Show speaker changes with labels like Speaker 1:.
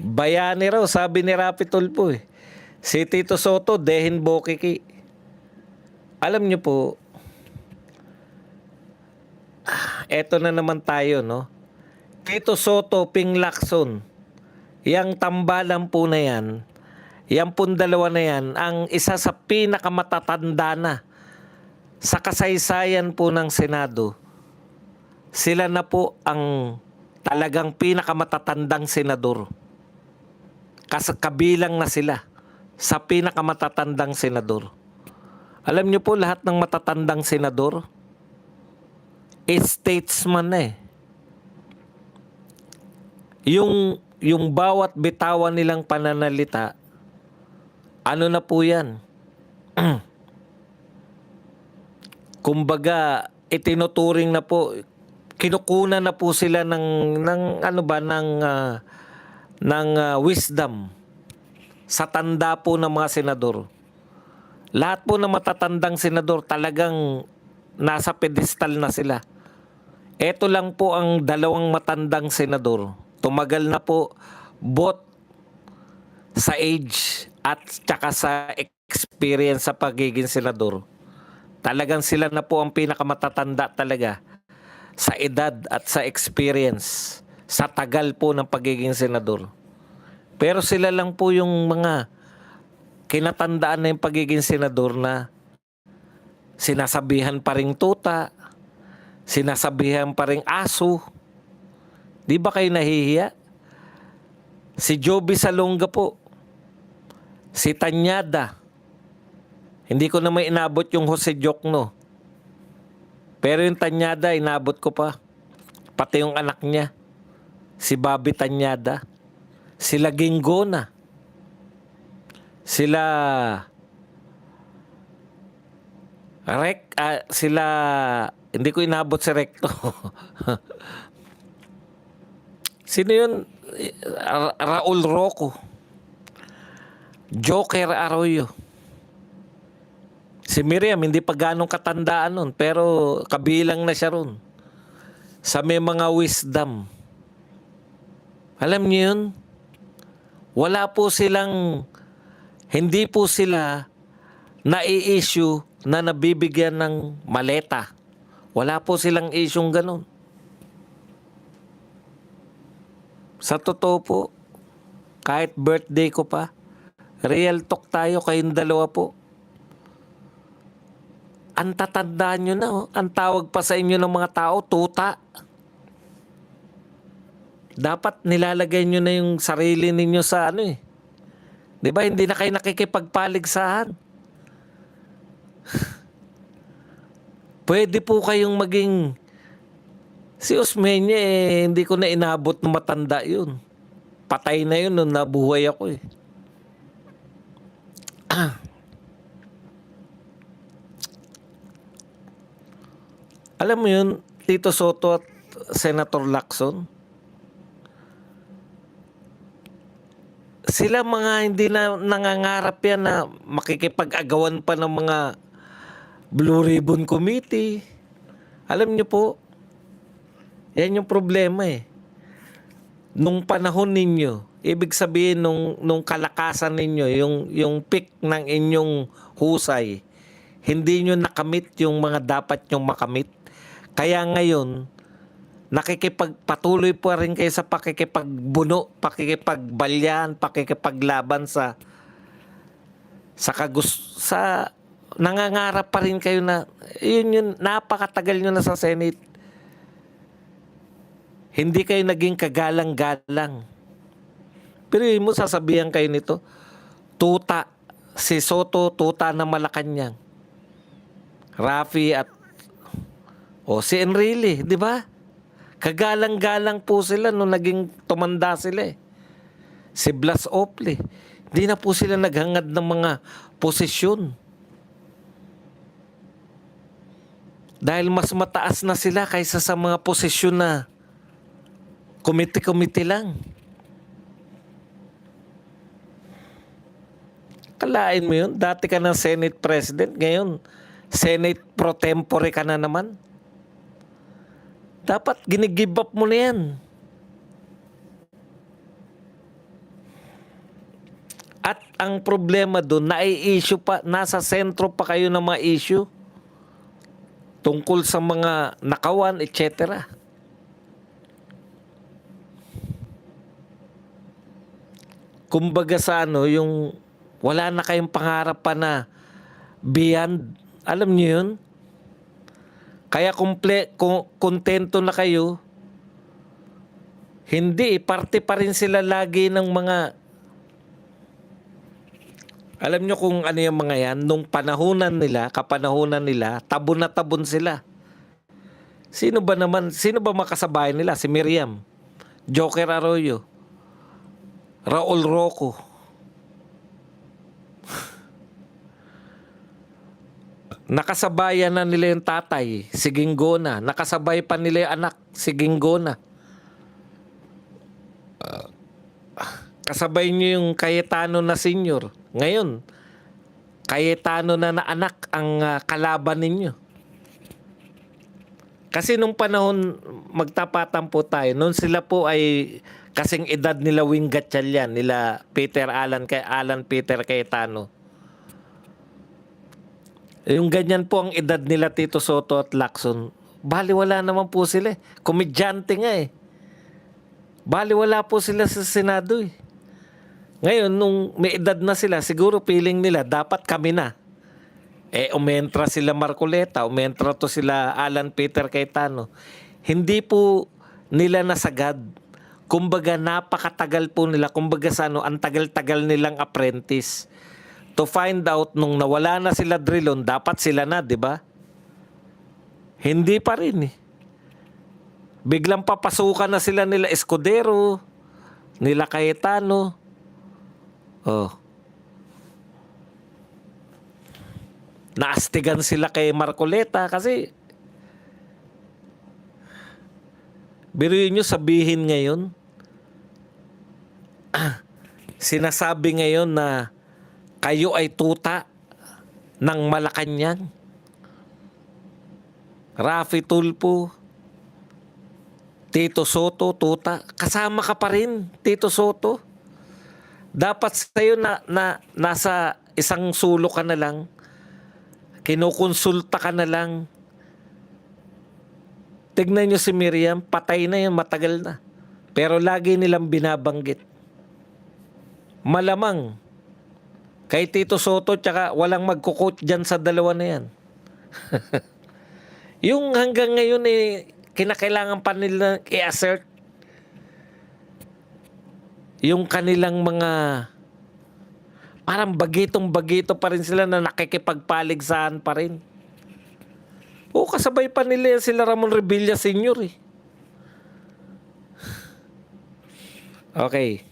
Speaker 1: Bayani raw, sabi ni Rapi Tulfo eh. Si Tito Soto, dehin bokiki. Alam niyo po, eto na naman tayo, no? Tito Soto, Ping Lacson, yang tambalan po na yan, yang pong dalawa na yan, ang isa sa pinakamatatanda na sa kasaysayan po ng Senado. Sila na po ang talagang pinakamatatandang senador. Kabilang na sila sa pinakamatatandang senador. Alam niyo po, lahat ng matatandang senador, statesman na eh. Yung bawat bitawan nilang pananalita, ano na po yan? Kumbaga, itinuturing na po, kinukunan na po sila ng wisdom sa tanda po ng mga senador. Lahat po ng matatandang senador talagang nasa pedestal na sila. Ito lang po ang dalawang matandang senador. Tumagal na po both sa age at tsaka sa experience sa pagiging senador. Talagang sila na po ang pinakamatatanda talaga sa edad at sa experience, sa tagal po ng pagiging senador. Pero sila lang po yung mga kinatandaan na yung pagiging senador na sinasabihan pa ring tuta, sinasabihan pa ring aso. Di ba kayo nahihiya? Si Joby Salonga po, si Tanyada, hindi ko na may inabot yung Jose Diokno. Pero yung Tanyada, inabot ko pa. Pati yung anak niya, si Bobby Tanyada, sila Ginggona, sila sila, hindi ko inabot si Recto. Sino yun? Raul Roco, Joker Arroyo. Si Miriam, hindi pa ganong katandaan nun, pero kabilang na siya ron. Sa may mga wisdom. Alam niyo yun? Wala po silang, hindi po sila nai-issue na nabibigyan ng maleta. Wala po silang isyong ganun. Sa totoo po, kahit birthday ko pa, real talk tayo kayong dalawa po. Ang tatandaan nyo na, oh. Ang tawag pa sa inyo ng mga tao, tuta. Dapat nilalagay nyo na yung sarili ninyo sa ano eh. Di ba, hindi na kayo nakikipagpaligsahan. Pwede po kayong maging, si Osmeña eh, hindi ko na inabot ng matanda yun. Patay na yun nung nabuhay ako eh. Alam mo yun, Tito Soto at Senator Lacson, sila mga hindi na nangangarap yan na makikipag-agawan pa ng mga Blue Ribbon Committee. Alam niyo po, yan yung problema eh. Nung panahon ninyo, ibig sabihin nung kalakasan ninyo, yung peak ng inyong husay, hindi nyo nakamit yung mga dapat nyong makamit. Kaya ngayon, nakikipagpatuloy pa rin kayo sa pakikipagbuno, pakikipagbalyan, pakikipaglaban sa nangangarap pa rin kayo na yun napakatagal nyo na sa Senate. Hindi kayo naging kagalang-galang. Pero yun mo, sasabihan kayo nito, tuta, si Soto, tuta na Malacanang. Rafi at si Enrile, di ba? Kagalang-galang po sila nung naging tumanda sila eh. Si Blas Ople, hindi na po sila naghangad ng mga posisyon. Dahil mas mataas na sila kaysa sa mga posisyon na komite-komite lang. Kalain mo yun, dati ka ng Senate President, ngayon Senate Pro Tempore ka na naman. Dapat ginigive up mo na yan. At ang problema doon, nai-issue pa, nasa sentro pa kayo ng mga issue tungkol sa mga nakawan, etc. Kumbaga sa ano, yung wala na kayong pangarap pa na beyond. Alam niyo yun? Kaya kontento na kayo. Hindi, parte pa rin sila lagi ng mga... Alam nyo kung ano yung mga yan? Nung panahunan nila, kapanahunan nila, tabon na tabon sila. Sino ba makasabay nila? Si Miriam, Joker Arroyo, Raul Roco. Nakasabayan na nila yung tatay, si Ginggona. Nakasabay pa nila yung anak, si Ginggona. Kasabay nyo yung Cayetano na senior. Ngayon, Cayetano na anak ang kalaban ninyo. Kasi nung panahon, magtapatan po tayo, nung sila po ay kasing edad nila Wing Gatchalian, nila Alan Peter Cayetano. Yung ganyan po ang edad nila Tito Soto at Lacson. Baliwala naman po sila. Komedyante nga eh. Baliwala po sila sa Senado eh. Ngayon, nung may edad na sila, siguro feeling nila, dapat kami na. Umentra sila Marcoleta, umentra to sila Alan Peter Cayetano. Hindi po nila nasagad. Kumbaga, napakatagal po nila. Kumbaga sa ano, ang tagal-tagal nilang apprentice. To find out, nung nawala na sila Drilon, dapat sila na, di ba? Hindi pa rin eh. Biglang papasukan na sila nila Escudero, nila Cayetano. Oh. Naastigan sila kay Marcoleta kasi biruin nyo sabihin ngayon, sinasabi ngayon na kayo ay tuta ng Malacanang. Raffy Tulfo, Tito Soto, tuta. Kasama ka pa rin, Tito Soto. Dapat sa'yo nasa isang sulok ka na lang. Kinukonsulta ka na lang. Tignan nyo si Miriam, patay na yan, matagal na. Pero lagi nilang binabanggit. Malamang, kay Tito Soto, tsaka walang magkukot dyan sa dalawa na yan. Yung hanggang ngayon kinakailangan pa nila i-assert yung kanilang mga parang bagitong-bagito pa rin sila na nakikipagpaligsahan pa rin. Kasabay pa nila sila Ramon Revilla Sr. eh. Okay.